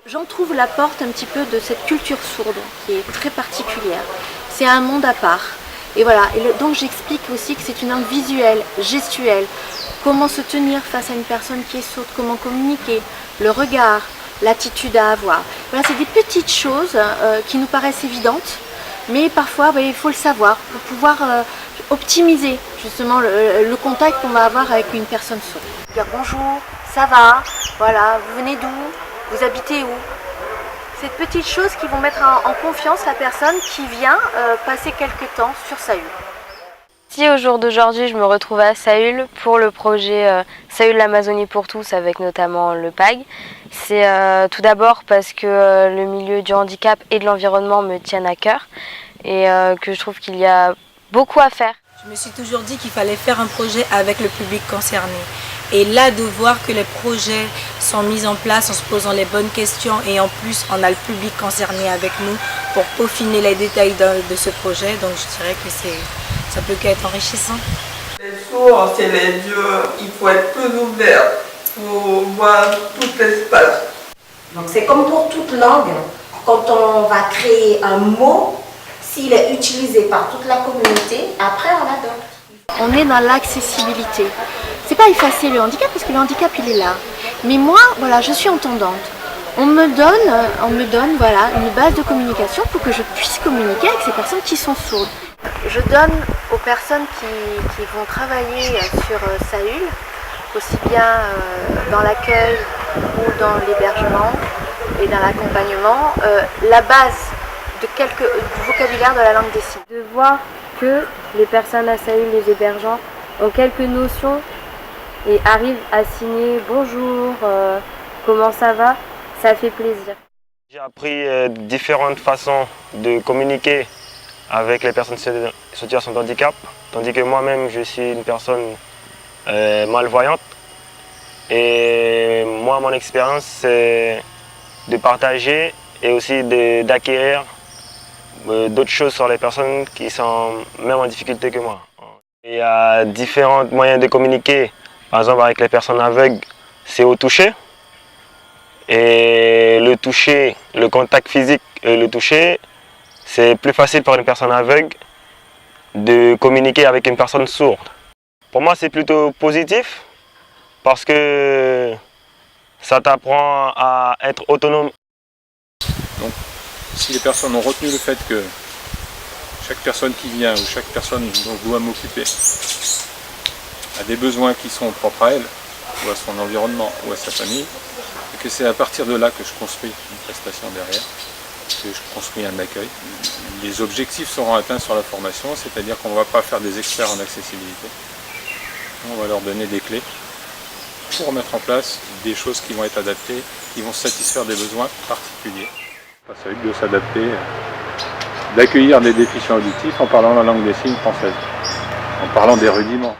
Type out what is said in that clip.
J'entrouvre la porte un petit peu de cette culture sourde qui est très particulière. C'est un monde à part. Et voilà, donc j'explique aussi que c'est une langue visuelle, gestuelle. Comment se tenir face à une personne qui est sourde, comment communiquer, le regard, l'attitude à avoir. Voilà, c'est des petites choses qui nous paraissent évidentes, mais parfois il faut le savoir pour pouvoir optimiser justement le contact qu'on va avoir avec une personne sourde. Dire bonjour, ça va, voilà, vous venez d'où, vous habitez où? Ces petites choses qui vont mettre en confiance la personne qui vient passer quelques temps sur Saül. Si au jour d'aujourd'hui je me retrouve à Saül pour le projet Saül l'Amazonie pour tous avec notamment le PAG, c'est tout d'abord parce que le milieu du handicap et de l'environnement me tiennent à cœur et que je trouve qu'il y a beaucoup à faire. Je me suis toujours dit qu'il fallait faire un projet avec le public concerné. Et là, de voir que les projets sont mis en place en se posant les bonnes questions et en plus, on a le public concerné avec nous pour peaufiner les détails de ce projet. Donc, je dirais que ça peut qu'être enrichissant. Les sourds, c'est les yeux, il faut être plus ouvert pour voir tout l'espace. Donc, c'est comme pour toute langue, quand on va créer un mot, s'il est utilisé par toute la communauté, après on l'adopte. On est dans l'accessibilité. C'est pas effacer le handicap parce que le handicap il est là. Mais moi, voilà, je suis entendante. On me donne voilà, une base de communication pour que je puisse communiquer avec ces personnes qui sont sourdes. Je donne aux personnes qui vont travailler sur Saül, aussi bien dans l'accueil ou dans l'hébergement et dans l'accompagnement, la base du vocabulaire de la langue des signes. De voir que les personnes à Saül, les hébergeants, ont quelques notions et arrivent à signer bonjour, comment ça va, ça fait plaisir. J'ai appris différentes façons de communiquer avec les personnes en situation de handicap, tandis que moi-même je suis une personne malvoyante. Et moi, mon expérience, c'est de partager et aussi d'acquérir d'autres choses sur les personnes qui sont même en difficulté que moi. Il y a différents moyens de communiquer. Par exemple, avec les personnes aveugles, c'est au toucher. Et le toucher, le contact physique et le toucher, c'est plus facile pour une personne aveugle de communiquer avec une personne sourde. Pour moi, c'est plutôt positif parce que ça t'apprend à être autonome. Donc, si les personnes ont retenu le fait que chaque personne qui vient ou chaque personne dont je dois m'occuper a des besoins qui sont propres à elle, ou à son environnement, ou à sa famille, et que c'est à partir de là que je construis une prestation derrière, que je construis un accueil. Les objectifs seront atteints sur la formation, c'est-à-dire qu'on ne va pas faire des experts en accessibilité. On va leur donner des clés pour mettre en place des choses qui vont être adaptées, qui vont satisfaire des besoins particuliers. Ça veut dire de s'adapter, d'accueillir des déficients auditifs en parlant la langue des signes française, en parlant des rudiments.